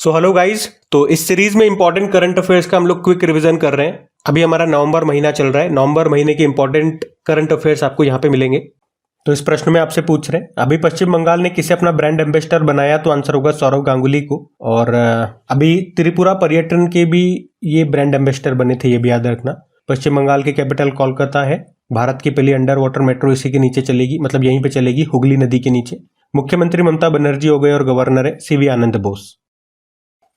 So hello guys, तो इस series में इंपॉर्टेंट करंट अफेयर्स का हम लोग क्विक रिवीजन कर रहे हैं। अभी हमारा नवंबर महीना चल रहा है। नवंबर महीने के इंपॉर्टेंट करंट अफेयर्स आपको यहाँ पे मिलेंगे। तो इस प्रश्न में आपसे पूछ रहे हैं, अभी पश्चिम बंगाल ने किसे अपना ब्रांड एम्बेसडर बनाया? तो आंसर होगा सौरव गांगुली को। और अभी त्रिपुरा पर्यटन के भी ये ब्रांड एम्बेसडर बने थे, ये भी याद रखना। पश्चिम बंगाल की कैपिटल कोलकाता है। भारत की पहली अंडर वाटर मेट्रो इसी के नीचे चलेगी, मतलब यहीं पे चलेगी, हुगली नदी के नीचे। मुख्यमंत्री ममता बनर्जी हो गए और गवर्नर है सीवी आनंद बोस।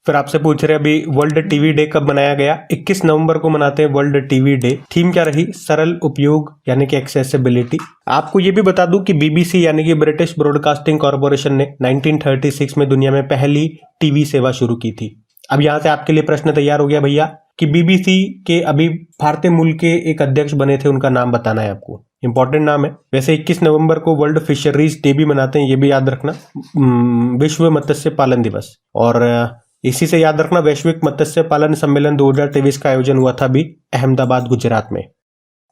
फिर आपसे पूछ रहे अभी वर्ल्ड टीवी डे कब मनाया गया? 21 नवंबर को मनाते हैं वर्ल्ड टीवी डे। थीम क्या रही? सरल उपयोग यानी कि एक्सेसिबिलिटी। आपको ये भी बता दूं कि बीबीसी यानी कि ब्रिटिश ब्रॉडकास्टिंग कॉर्पोरेशन ने 1936 में दुनिया में पहली टीवी सेवा शुरू की थी। अब यहां से आपके लिए प्रश्न तैयार हो गया भैया कि बीबीसी के अभी भारतीय मूल के एक अध्यक्ष बने थे, उनका नाम बताना है आपको। इंपॉर्टेंट नाम है। वैसे 21 नवंबर को वर्ल्ड फिशरीज डे भी मनाते हैं, ये भी याद रखना। विश्व मत्स्य पालन दिवस। और इसी से याद रखना, वैश्विक मत्स्य पालन सम्मेलन 2023 का आयोजन हुआ था भी अहमदाबाद गुजरात में।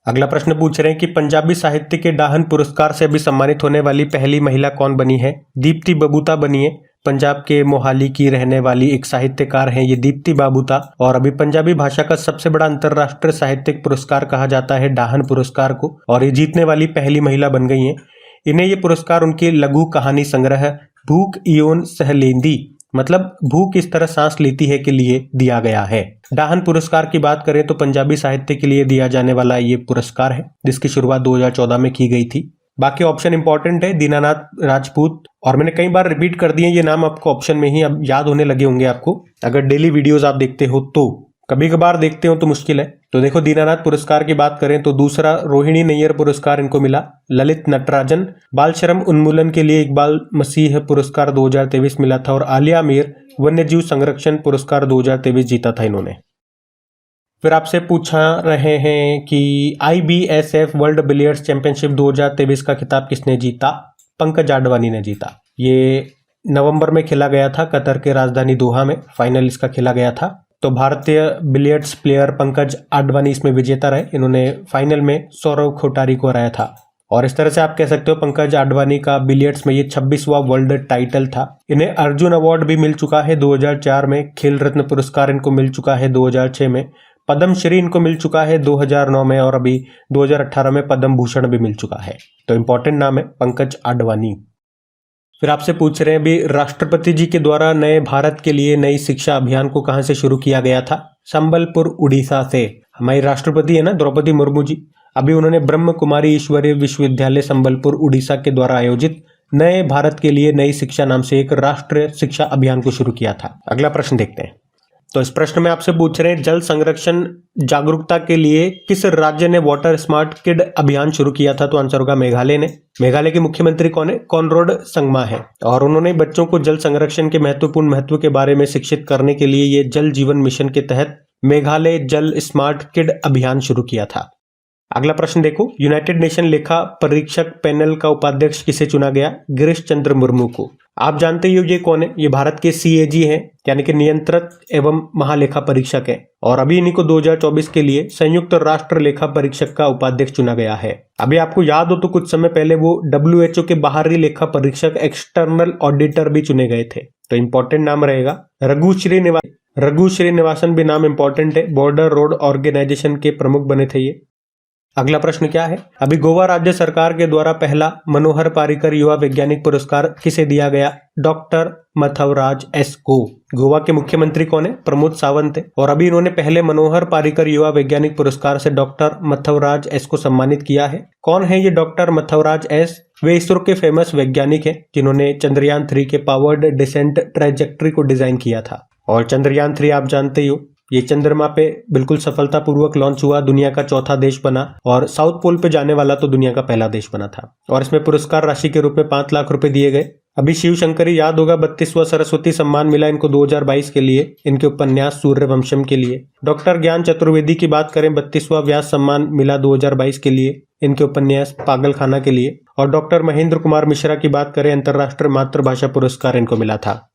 अगला प्रश्न पूछ रहे हैं कि पंजाबी साहित्य के डाहन पुरस्कार से भी सम्मानित होने वाली पहली महिला कौन बनी है? दीप्ति बबूता बनी है। पंजाब के मोहाली की रहने वाली एक साहित्यकार हैं ये दीप्ति बबूता। और अभी पंजाबी भाषा का सबसे बड़ा अंतरराष्ट्रीय साहित्यिक पुरस्कार कहा जाता है डाहन पुरस्कार को, और ये जीतने वाली पहली महिला बन गई हैं। इन्हें ये पुरस्कार उनके लघु कहानी संग्रह भूख इयोन सहलेंदी, मतलब भूख किस तरह सांस लेती है, के लिए दिया गया है। डाहन पुरस्कार की बात करें तो पंजाबी साहित्य के लिए दिया जाने वाला ये पुरस्कार है, जिसकी शुरुआत 2014 में की गई थी। बाकी ऑप्शन इंपॉर्टेंट है, दीनानाथ राजपूत, और मैंने कई बार रिपीट कर दिए ये नाम, आपको ऑप्शन में ही अब याद होने लगे होंगे आपको, अगर डेली वीडियोस आप देखते हो तो। कभी कभार देखते हो तो मुश्किल है। तो देखो, दीनानाथ पुरस्कार की बात करें तो दूसरा रोहिणी नैयर पुरस्कार इनको मिला। ललित नटराजन बाल श्रम उन्मूलन के लिए इकबाल मसीह पुरस्कार 2023 मिला था। और आलिया मीर वन्यजीव संरक्षण पुरस्कार 2023 जीता था इन्होंने। फिर आपसे पूछा रहे हैं कि IBSF वर्ल्ड बिलियर्ड्स चैंपियनशिप 2023 का खिताब किसने जीता? पंकज आडवाणी ने जीता। ये नवंबर में खेला गया था, कतर के राजधानी दोहा में फाइनल इसका खेला गया था। तो भारतीय बिलियर्ड्स प्लेयर पंकज आडवाणी इसमें विजेता रहे। इन्होंने फाइनल में सौरव खोटारी को हराया था। और इस तरह से आप कह सकते हो पंकज आडवाणी का बिलियर्ड्स में ये 26वां वर्ल्ड टाइटल था। इन्हें अर्जुन अवार्ड भी मिल चुका है 2004 में, खेल रत्न पुरस्कार इनको मिल चुका है 2006 में, पद्मश्री इनको मिल चुका है 2009 में, और अभी 2018 में पद्म भूषण भी मिल चुका है। तो इंपॉर्टेंट नाम है पंकज आडवाणी। फिर आपसे पूछ रहे हैं अभी राष्ट्रपति जी के द्वारा नए भारत के लिए नई शिक्षा अभियान को कहां से शुरू किया गया था? संबलपुर उड़ीसा से। हमारी राष्ट्रपति है ना द्रौपदी मुर्मू जी, अभी उन्होंने ब्रह्म कुमारी ईश्वरीय विश्वविद्यालय संबलपुर उड़ीसा के द्वारा आयोजित नए भारत के लिए नई शिक्षा नाम से एक राष्ट्रीय शिक्षा अभियान को शुरू किया था। अगला प्रश्न देखते हैं। तो इस प्रश्न में आपसे पूछ रहे हैं जल संरक्षण जागरूकता के लिए किस राज्य ने वाटर स्मार्ट किड अभियान शुरू किया था? तो आंसर होगा मेघालय ने। मेघालय के मुख्यमंत्री कौन है? कॉनराड संगमा है। और उन्होंने बच्चों को जल संरक्षण के महत्व के बारे में शिक्षित करने के लिए ये जल जीवन मिशन के तहत मेघालय जल स्मार्ट किड अभियान शुरू किया था। अगला प्रश्न देखो, यूनाइटेड नेशन लेखा परीक्षक पैनल का उपाध्यक्ष किसे चुना गया? गिरीश चंद्र मुर्मू को। आप जानते ही हो ये कौन है? ये भारत के CAG हैं, यानी कि नियंत्रक एवं महालेखा परीक्षक है। और अभी इन्हीं को 2024 के लिए संयुक्त राष्ट्र लेखा परीक्षक का उपाध्यक्ष चुना गया है। अभी आपको याद हो तो कुछ समय पहले वो WHO के बाहरी लेखा परीक्षक एक्सटर्नल ऑडिटर भी चुने गए थे। तो इंपॉर्टेंट नाम रहेगा रघु श्रीनिवासन भी नाम इंपॉर्टेंट है, बॉर्डर रोड ऑर्गेनाइजेशन के प्रमुख बने थे ये। अगला प्रश्न क्या है? अभी गोवा राज्य सरकार के द्वारा पहला मनोहर पारिकर युवा वैज्ञानिक पुरस्कार किसे दिया गया? डॉक्टर मथवराज S को। गोवा के मुख्यमंत्री कौन है? प्रमोद सावंत है। और अभी इन्होंने पहले मनोहर पारिकर युवा वैज्ञानिक पुरस्कार से डॉक्टर मथवराज S को सम्मानित किया है। कौन है ये डॉक्टर मथवराज S? वे इसरो के फेमस वैज्ञानिक हैं जिन्होंने चंद्रयान 3 के पावर्ड डिसेंट ट्रैजेक्टरी को डिजाइन किया था। और चंद्रयान 3 आप जानते ही हो, ये चंद्रमा पे बिल्कुल सफलतापूर्वक लॉन्च हुआ, दुनिया का चौथा देश बना, और साउथ पोल पे जाने वाला तो दुनिया का पहला देश बना था। और इसमें पुरस्कार राशि के रूप में 5 लाख रुपए दिए गए। अभी शिव शंकरी याद होगा 32वां सरस्वती सम्मान मिला इनको 2022 के लिए, इनके उपन्यास सूर्यवंशम के लिए। डॉक्टर ज्ञान चतुर्वेदी की बात करें, 32वां व्यास सम्मान मिला 2022 के लिए, इनके उपन्यास पागलखाना के लिए। और डॉक्टर महेंद्र कुमार मिश्रा की बात करें, अंतर्राष्ट्रीय मातृभाषा पुरस्कार इनको मिला था।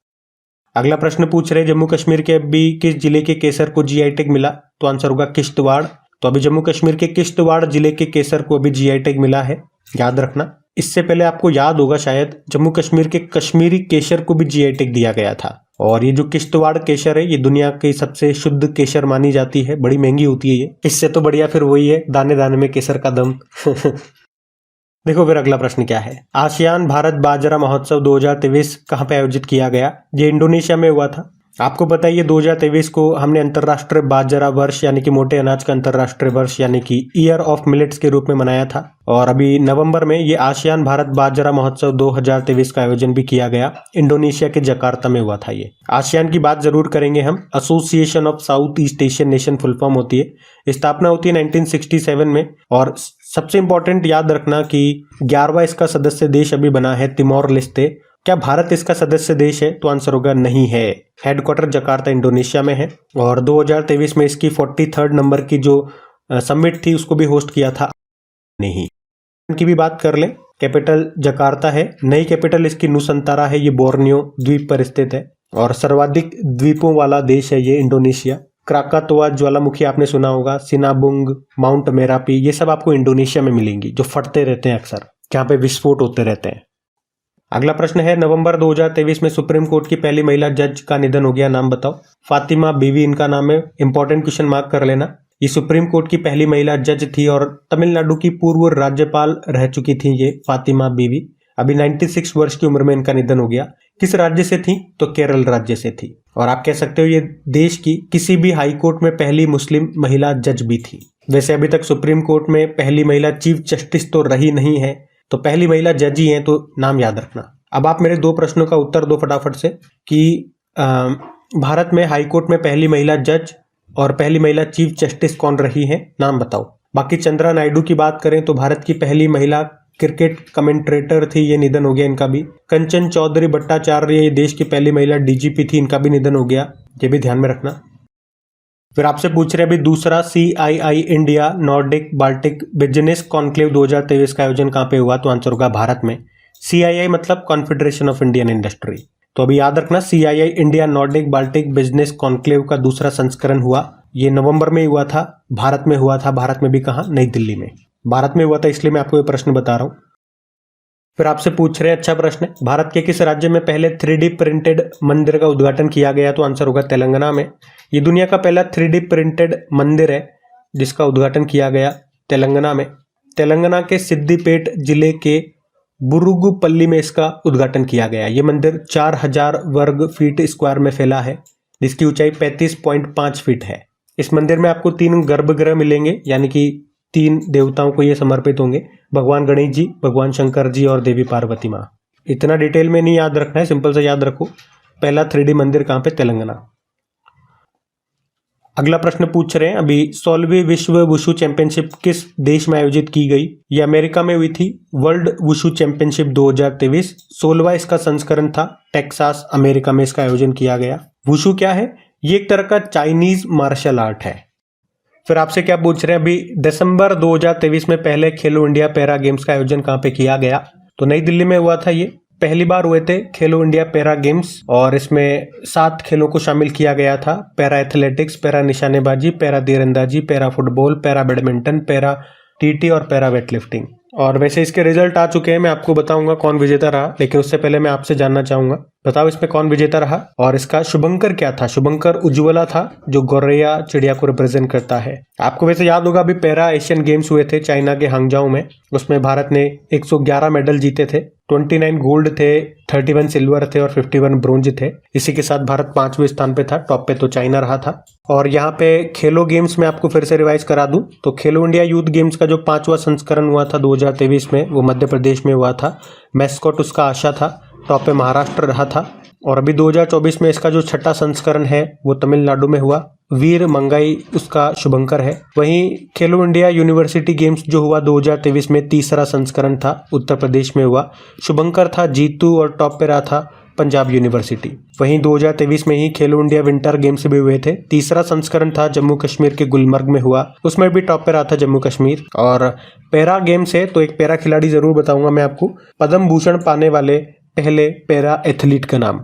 अगला प्रश्न पूछ रहे जम्मू कश्मीर के अभी किस जिले के केसर को GI टैग मिला? तो आंसर होगा किश्तवाड़। तो अभी जम्मू कश्मीर के किश्तवाड़ जिले के केसर को अभी GI टैग मिला है, याद रखना। इससे पहले आपको याद होगा शायद जम्मू कश्मीर के कश्मीरी केसर को भी GI टैग दिया गया था। और ये जो किश्तवाड़ केसर है ये दुनिया की सबसे शुद्ध केसर मानी जाती है, बड़ी महंगी होती है ये। इससे तो बढ़िया फिर वही है दाने दाने में केसर का दम। देखो फिर अगला प्रश्न क्या है। आसियान भारत बाजरा महोत्सव 2023 कहाँ पे आयोजित किया गया? ये इंडोनेशिया में हुआ था। आपको पता है ये 2023 को हमने अंतर्राष्ट्रीय बाजरा वर्ष यानी कि मोटे अनाज का अंतर्राष्ट्रीय वर्ष यानी कि ईयर ऑफ मिलेट्स के रूप में मनाया था। और अभी नवंबर में ये आसियान भारत बाजरा महोत्सव 2023 का आयोजन भी किया गया। इंडोनेशिया के जकार्ता में हुआ था ये। आसियान की बात जरूर करेंगे हम। Association of south east Asian nation full form होती है। स्थापना होती है 1967 में। और सबसे इंपॉर्टेंट याद रखना कि 11वां इसका सदस्य देश अभी बना है तिमोर लेस्ते। क्या भारत इसका सदस्य देश है? तो आंसर होगा नहीं है। हेडक्वार्टर जकार्ता इंडोनेशिया में है। और 2023 में इसकी 43rd नंबर की जो समिट थी उसको भी होस्ट किया था। नहीं की भी बात कर लें, कैपिटल जकार्ता है। नई कैपिटल इसकी नुसंतारा है। ये बोर्नियो द्वीप पर स्थित है और सर्वाधिक द्वीपों वाला देश है ये इंडोनेशिया। क्राकातोआ ज्वालामुखी आपने सुना होगा, सिनाबुंग, माउंट मेरापी, ये सब आपको इंडोनेशिया में मिलेंगी जो फटते रहते हैं अक्सर, जहाँ पे विस्फोट होते रहते हैं। अगला प्रश्न है, नवंबर 2023 में सुप्रीम कोर्ट की पहली महिला जज का निधन हो गया, नाम बताओ। फातिमा बीवी इनका नाम है। इंपॉर्टेंट क्वेश्चन मार्क कर लेना। ये सुप्रीम कोर्ट की पहली महिला जज थी और तमिलनाडु की पूर्व राज्यपाल रह चुकी थी ये फातिमा बीवी। अभी 96 वर्ष की उम्र में इनका निधन हो गया। किस राज्य से थी? तो केरल राज्य से थी। और आप कह सकते हो ये देश की किसी भी हाई कोर्ट में पहली मुस्लिम महिला जज भी थी। वैसे अभी तक सुप्रीम कोर्ट में पहली महिला चीफ जस्टिस तो रही नहीं है, तो पहली महिला जज ही है, तो नाम याद रखना। अब आप मेरे दो प्रश्नों का उत्तर दो फटाफट से कि भारत में हाई कोर्ट में पहली महिला जज और पहली महिला चीफ जस्टिस कौन रही है, नाम बताओ। बाकी चंद्रा नायडू की बात करें तो भारत की पहली महिला क्रिकेट कमेंट्रेटर थी, ये निधन हो गया इनका भी। कंचन चौधरी भट्टाचार्य ये देश की पहली महिला डीजीपी थी, इनका भी निधन हो गया, ये भी ध्यान में रखना। फिर आपसे पूछ रहे अभी दूसरा CII India Nordic Baltic business conclave 2023 का आयोजन कहाँ पे हुआ? तो आंसर होगा भारत में। CII मतलब कॉन्फेडरेशन ऑफ इंडियन इंडस्ट्री। तो अभी याद रखना CII India Nordic Baltic business conclave का दूसरा संस्करण हुआ, ये नवंबर में हुआ था, भारत में हुआ था। भारत में भी कहाँ? नई दिल्ली में। भारत में हुआ था इसलिए मैं आपको ये प्रश्न बता रहा हूँ। फिर आपसे पूछ रहे हैं, अच्छा प्रश्न है, भारत के किस राज्य में पहले 3D प्रिंटेड मंदिर का उद्घाटन किया गया? तो आंसर होगा तेलंगाना में। ये दुनिया का पहला 3D प्रिंटेड मंदिर है जिसका उद्घाटन किया गया तेलंगाना में। तेलंगाना के सिद्दीपेट जिले के बुरुगुपल्ली में इसका उद्घाटन किया गया। ये मंदिर 4000 वर्ग फीट स्क्वायर में फैला है, जिसकी ऊंचाई 35.5 फीट है। इस मंदिर में आपको 3 गर्भगृह मिलेंगे, यानी कि 3 देवताओं को ये समर्पित होंगे, भगवान गणेश जी, भगवान शंकर जी और देवी पार्वती माँ। इतना डिटेल में नहीं याद रखना है, सिंपल से याद रखो। पहला 3D मंदिर कहाँ पे? तेलंगाना। अगला प्रश्न पूछ रहे हैं, अभी 16वीं विश्व वुशु चैंपियनशिप किस देश में आयोजित की गई? ये अमेरिका में हुई थी। वर्ल्ड वुशु चैंपियनशिप 2023 16वां इसका संस्करण था। टेक्सास अमेरिका में इसका आयोजन किया गया। वुशु क्या है? ये एक तरह का चाइनीज मार्शल आर्ट है। फिर आपसे क्या पूछ रहे हैं, अभी दिसंबर 2023 में पहले खेलो इंडिया पैरा गेम्स का आयोजन कहाँ पे किया गया? तो नई दिल्ली में हुआ था। ये पहली बार हुए थे खेलो इंडिया पैरा गेम्स और इसमें 7 खेलों को शामिल किया गया था। पैरा एथलेटिक्स, पैरा निशानेबाजी, पैरा तीरंदाजी, para football, para badminton, para TT और पैरा वेटलिफ्टिंग। और वैसे इसके रिजल्ट आ चुके हैं, मैं आपको बताऊंगा कौन विजेता रहा, लेकिन उससे पहले मैं आपसे जानना चाहूंगा, बताओ इसमें कौन विजेता रहा और इसका शुभंकर क्या था? शुभंकर उज्ज्वला था, जो गौरैया चिड़िया को रिप्रेजेंट करता है। आपको वैसे याद होगा अभी पैरा एशियन गेम्स हुए थे चाइना के हांगजाओ में, उसमें भारत ने 111 मेडल जीते थे। 29 गोल्ड थे, 31 सिल्वर थे और 51 ब्रोंज थे। इसी के साथ भारत 5वें स्थान पे था, टॉप पे तो चाइना रहा था। और यहाँ पे खेलो गेम्स में आपको फिर से रिवाइज करा दूं तो खेलो इंडिया यूथ गेम्स का जो 5वां संस्करण हुआ था 2023 में, वो मध्य प्रदेश में हुआ था। मैस्कॉट उसका आशा था, टॉप पे महाराष्ट्र रहा था। और अभी 2024 में इसका जो 6ठा संस्करण है वो तमिलनाडु में हुआ, वीर मंगाई उसका शुभंकर है। वहीं खेलो इंडिया यूनिवर्सिटी गेम्स जो हुआ 2023 में 3रा संस्करण था, उत्तर प्रदेश में हुआ, शुभंकर था जीतू और टॉप पे रहा था पंजाब यूनिवर्सिटी। वहीं 2023 में ही खेलो इंडिया विंटर गेम्स भी हुए थे, 3रा संस्करण था जम्मू कश्मीर के गुलमर्ग में हुआ, उसमें भी टॉप पे रहा था जम्मू कश्मीर। और पैरा गेम्स है तो एक पैरा खिलाड़ी जरूर बताऊंगा मैं आपको, पद्म भूषण पाने वाले पहले पैरा एथलीट का नाम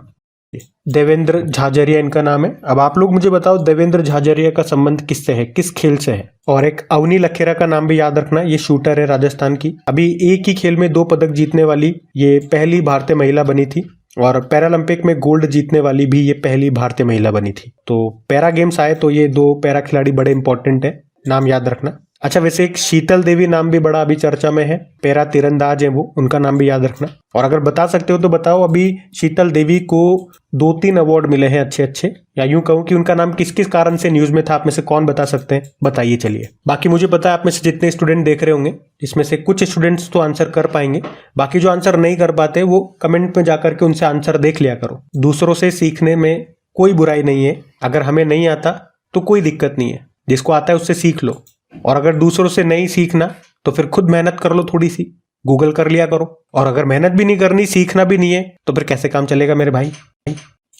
देवेंद्र झाझरिया इनका नाम है। अब आप लोग मुझे बताओ देवेंद्र झाझरिया का संबंध किससे है, किस खेल से है? और एक अवनी लखेरा का नाम भी याद रखना, ये शूटर है राजस्थान की। अभी एक ही खेल में 2 पदक जीतने वाली ये पहली भारतीय महिला बनी थी। और पैरालंपिक में गोल्ड जीतने वाली भी ये पहली भारतीय महिला बनी थी। तो पैरा गेम्स आए तो ये 2 पैरा खिलाड़ी बड़े इंपॉर्टेंट है, नाम याद रखना। अच्छा, वैसे एक शीतल देवी नाम भी बड़ा अभी चर्चा में है, पैरा तीरंदाज है वो, उनका नाम भी याद रखना। और अगर बता सकते हो तो बताओ, अभी शीतल देवी को 2-3 अवार्ड मिले हैं अच्छे अच्छे, या यूं कहूं कि उनका नाम किस किस कारण से न्यूज में था, आप में से कौन बता सकते हैं, बताइए। चलिए, बाकी मुझे पता है आप में से जितने स्टूडेंट देख रहे होंगे, इसमें से कुछ स्टूडेंट्स तो आंसर कर पाएंगे, बाकी जो आंसर नहीं कर पाते वो कमेंट में जाकर के उनसे आंसर देख लिया करो। दूसरों से सीखने में कोई बुराई नहीं है, अगर हमें नहीं आता तो कोई दिक्कत नहीं है, जिसको आता है उससे सीख लो। और अगर दूसरों से नहीं सीखना तो फिर खुद मेहनत कर लो, थोड़ी सी गूगल कर लिया करो। और अगर मेहनत भी नहीं करनी, सीखना भी नहीं है, तो फिर कैसे काम चलेगा मेरे भाई।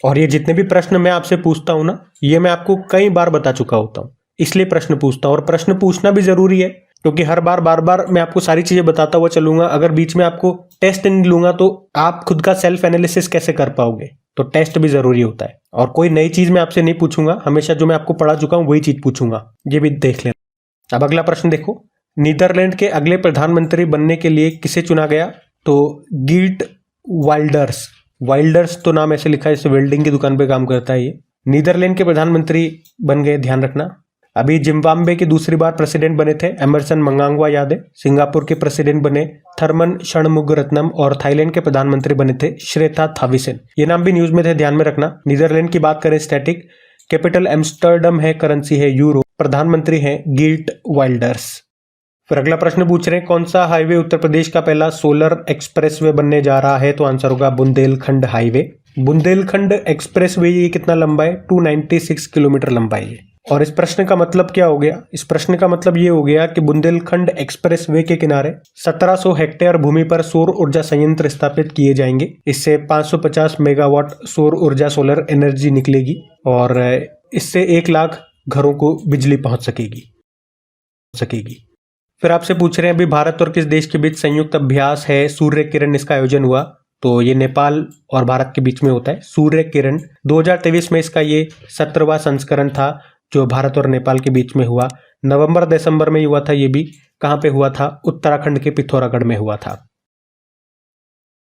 और ये जितने भी प्रश्न मैं आपसे पूछता हूं ना, ये मैं आपको कई बार बता चुका होता हूं, इसलिए प्रश्न पूछता हूं। और प्रश्न पूछना भी जरूरी है, क्योंकि हर बार बार बार मैं आपको सारी चीजें बताता हुआ चलूंगा। अगर बीच में आपको टेस्ट नहीं लूंगा तो आप खुद का सेल्फ एनालिसिस कैसे कर पाओगे। तो टेस्ट भी जरूरी होता है। और कोई नई चीज मैं आपसे नहीं पूछूंगा, हमेशा जो मैं आपको पढ़ा चुका हूं वही चीज पूछूंगा, ये भी देख लेना। अब अगला प्रश्न देखो, नीदरलैंड के अगले प्रधानमंत्री बनने के लिए किसे चुना गया? तो गिल्ट वाइल्डर्स, वाइल्डर्स तो नाम ऐसे लिखा है, इसे वेल्डिंग की दुकान पे काम करता है ये, नीदरलैंड के प्रधानमंत्री बन गए, ध्यान रखना। अभी जिम्बाब्वे के दूसरी बार प्रेसिडेंट बने थे एमरसन मंगांगवा, याद है। सिंगापुर के प्रेसिडेंट बने थर्मन षणमुगरत्नम, और थाईलैंड के प्रधानमंत्री बने थे श्रेथा थाविसेन। ये नाम भी न्यूज में थे, ध्यान में रखना। नीदरलैंड की बात करें, स्टैटिक कैपिटल एम्स्टर्डम है, करेंसी है यूरो, प्रधानमंत्री हैं गिल्ट वाइल्डर्स। फिर अगला प्रश्न पूछ रहे हैं, कौन सा हाईवे उत्तर प्रदेश का पहला सोलर एक्सप्रेसवे बनने जा रहा है? तो आंसर होगा बुंदेलखंड हाईवे। बुंदेलखंड एक्सप्रेसवे ये कितना लंबा है? 296 किलोमीटर लंबा है ये। और इस प्रश्न का मतलब क्या हो गया? इस प्रश्न का मतलब ये हो गया कि बुंदेलखंड एक्सप्रेसवे के किनारे 1700 हेक्टेयर भूमि पर सौर ऊर्जा संयंत्र स्थापित किए जाएंगे। इससे 550 मेगावाट सौर ऊर्जा, सोलर एनर्जी निकलेगी, और इससे 1 लाख घरों को बिजली पहुंच सकेगी। फिर आपसे पूछ रहे हैं, अभी भारत और किस देश के बीच संयुक्त अभ्यास है सूर्य किरण, इसका आयोजन हुआ? तो ये नेपाल और भारत के बीच में होता है सूर्य किरण। 2023 में इसका ये 17वां संस्करण था, जो भारत और नेपाल के बीच में हुआ। नवंबर दिसंबर में हुआ था ये भी। कहां पे हुआ था? उत्तराखंड के पिथौरागढ़ में हुआ था।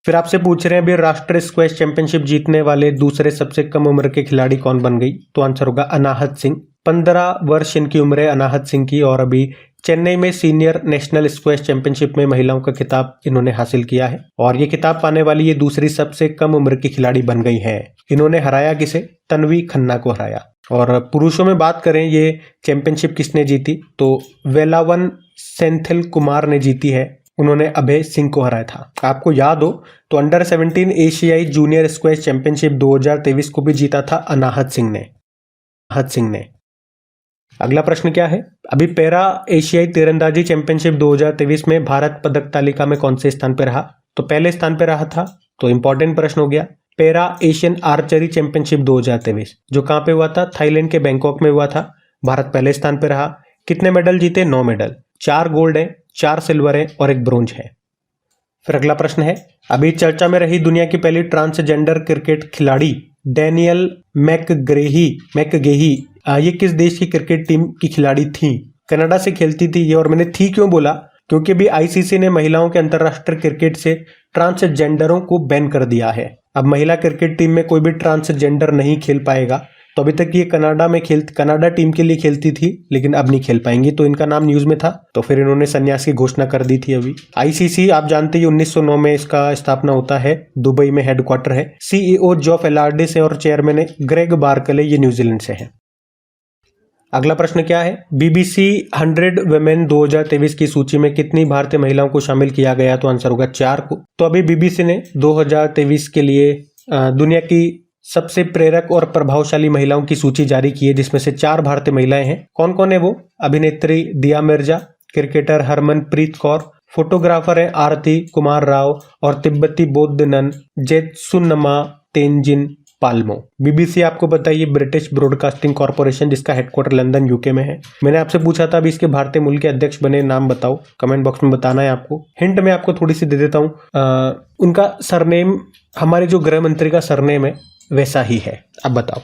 फिर आपसे पूछ रहे हैं, अभी राष्ट्रीय स्क्वैश चैंपियनशिप जीतने वाले दूसरे सबसे कम उम्र के खिलाड़ी कौन बन गई? तो आंसर होगा अनाहत सिंह। 15 वर्ष इनकी उम्र है अनाहत सिंह की, और अभी चेन्नई में सीनियर नेशनल स्क्वैश चैंपियनशिप में महिलाओं का खिताब इन्होंने हासिल किया है, और ये खिताब पाने वाली ये दूसरी सबसे कम उम्र की खिलाड़ी बन गई हैं। इन्होंने हराया किसे? तन्वी खन्ना को हराया। और पुरुषों में बात करें, ये चैंपियनशिप किसने जीती? तो वेलावन सेंथिल कुमार ने जीती है, उन्होंने अभय सिंह को हराया था। आपको याद हो तो अंडर 17 एशियाई जूनियर स्क्वैश चैंपियनशिप 2023 को भी जीता था अनाहत सिंह ने। अगला प्रश्न क्या है? अभी पैरा एशियाई तीरंदाजी चैंपियनशिप 2023 में भारत पदक तालिका में कौन से स्थान पर रहा? तो पहले स्थान पर रहा था, तो इंपॉर्टेंट प्रश्न हो गया। पैरा एशियन आर्चरी चैंपियनशिप 2023 जो कहां पे हुआ था? थाईलैंड के बैंकॉक में हुआ था। भारत पहले स्थान पर रहा। कितने मेडल जीते? 9 मेडल, 4 गोल्ड है, 4 सिल्वर है और 1 ब्रोंज है। फिर अगला प्रश्न है, अभी चर्चा में रही दुनिया की पहली ट्रांसजेंडर क्रिकेट खिलाड़ी डैनियल मैकगेही, ये किस देश की क्रिकेट टीम की खिलाड़ी थी? कनाडा से खेलती थी ये। और मैंने थी क्यों बोला? क्योंकि अभी आईसीसी ने महिलाओं के अंतरराष्ट्रीय क्रिकेट से ट्रांसजेंडरों को बैन कर दिया है। अब महिला क्रिकेट टीम में कोई भी ट्रांसजेंडर नहीं खेल पाएगा। तो अभी तक ये कनाडा टीम के लिए खेलती थी, लेकिन अब नहीं खेल पाएंगी। तो इनका नाम न्यूज में था, तो फिर इन्होंने संन्यास की घोषणा कर दी थी। अभी आईसीसी आप जानते ही 1909 में इसका स्थापना होता है, दुबई में हेडक्वार्टर है। सीईओ जॉफ एलार्डिस है और चेयरमैन है ग्रेग बार्कले, ये न्यूजीलैंड से है। अगला प्रश्न क्या है? बीबीसी 100 वुमेन 2023 की सूची में कितनी भारतीय महिलाओं को शामिल किया गया? तो आंसर होगा 4 को। तो अभी बीबीसी ने 2023 के लिए दुनिया की सबसे प्रेरक और प्रभावशाली महिलाओं की सूची जारी की है, जिसमें से 4 भारतीय महिलाएं हैं। कौन कौन है वो? अभिनेत्री दिया मिर्जा, क्रिकेटर हरमनप्रीत कौर, फोटोग्राफर है आरती कुमार राव, और तिब्बती बौद्ध नन जेत्सुनमा तेंजिन पाल्मो। बीबीसी आपको पता है ये ब्रिटिश ब्रॉडकास्टिंग कॉर्पोरेशन, जिसका हेडक्वार्टर लंदन यूके में है। मैंने आपसे पूछा था अभी इसके भारतीय मूल के अध्यक्ष बने नाम बताओ, कमेंट बॉक्स में बताना है आपको। हिंट मैं आपको थोड़ी सी दे देता हूँ, उनका सरनेम हमारे जो गृह मंत्री का सरनेम है वैसा ही है। अब बताओ।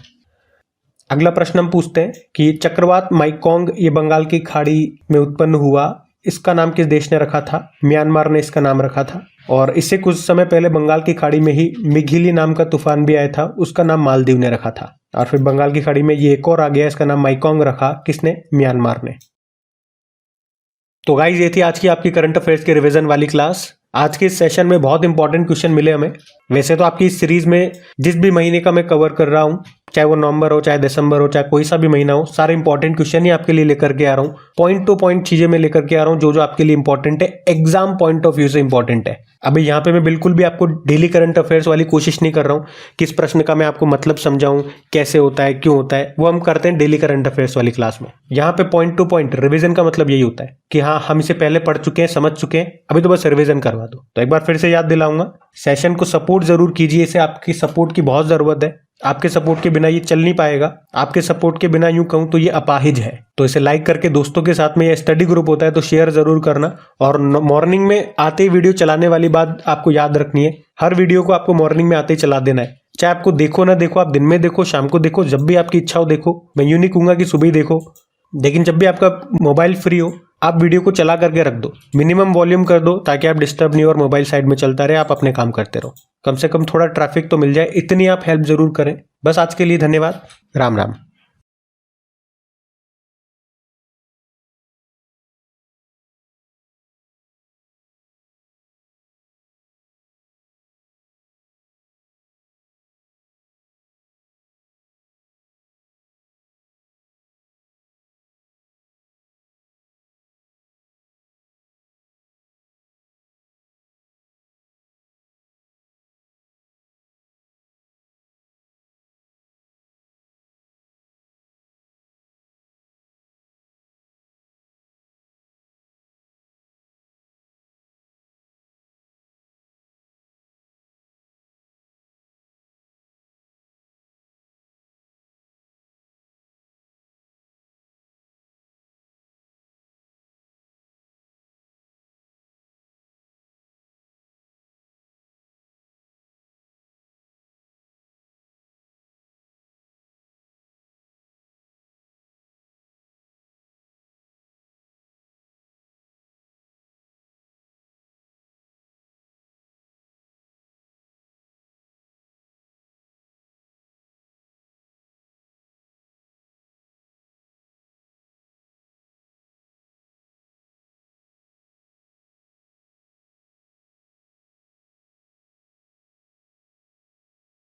अगला प्रश्न हम पूछते हैं कि चक्रवात माइकोंग ये बंगाल की खाड़ी में उत्पन्न हुआ, इसका नाम किस देश ने रखा था? म्यांमार ने इसका नाम रखा था। और इससे कुछ समय पहले बंगाल की खाड़ी में ही मिघिली नाम का तूफान भी आया था, उसका नाम मालदीव ने रखा था। और फिर बंगाल की खाड़ी में ये एक और आ गया, इसका नाम माइकोंग रखा, किसने? म्यांमार ने। तो गाइज ये थी आज की आपकी करंट अफेयर्स के रिवीजन वाली क्लास। आज के इस सेशन में बहुत इंपॉर्टेंट क्वेश्चन मिले हमें। वैसे तो आपकी इस सीरीज में जिस भी महीने का मैं कवर कर रहा हूँ, चाहे वो नवंबर हो, चाहे दिसंबर हो, चाहे कोई सा भी महीना हो, सारे इंपॉर्टेंट क्वेश्चन ही आपके लिए लेकर के आ रहा हूँ। पॉइंट टू पॉइंट चीजें मैं लेकर के आ रहा हूँ जो जो आपके लिए इंपॉर्टेंट है, एग्जाम पॉइंट ऑफ व्यू से इंपॉर्टेंट है। अभी यहाँ पे मैं बिल्कुल भी आपको डेली करंट अफेयर्स वाली कोशिश नहीं कर रहा हूँ, किस प्रश्न का मैं आपको मतलब समझाऊं, कैसे होता है, क्यों होता है, वो हम करते हैं डेली करंट अफेयर्स वाली क्लास में। यहाँ पे पॉइंट टू पॉइंट रिवीजन का मतलब यही होता है कि हाँ, हम इसे पहले पढ़ चुके हैं, समझ चुके हैं, अभी तो बस रिवीजन करवा दो। तो एक बार फिर से याद दिलाऊंगा, सेशन को सपोर्ट जरूर कीजिए, इसे आपकी सपोर्ट की बहुत जरूरत है। आपके सपोर्ट के बिना ये चल नहीं पाएगा, आपके सपोर्ट के बिना यूं कहूं तो ये अपाहिज है। तो इसे लाइक करके दोस्तों के साथ में, ये स्टडी ग्रुप होता है तो शेयर जरूर करना। और मॉर्निंग में आते ही वीडियो चलाने वाली बात आपको याद रखनी है, हर वीडियो को आपको मॉर्निंग में आते ही चला देना है। चाहे आपको देखो ना देखो, आप दिन में देखो, शाम को देखो, जब भी आपकी इच्छा हो देखो। मैं यूं नहीं कहूंगा कि सुबह ही देखो, लेकिन जब भी आपका मोबाइल फ्री हो आप वीडियो को चला करके रख दो, मिनिमम वॉल्यूम कर दो ताकि आप डिस्टर्ब नहीं हो और मोबाइल साइड में चलता रहे, आप अपने काम करते रहो। कम से कम थोड़ा ट्रैफिक तो मिल जाए, इतनी आप हेल्प जरूर करें। बस आज के लिए धन्यवाद। राम राम।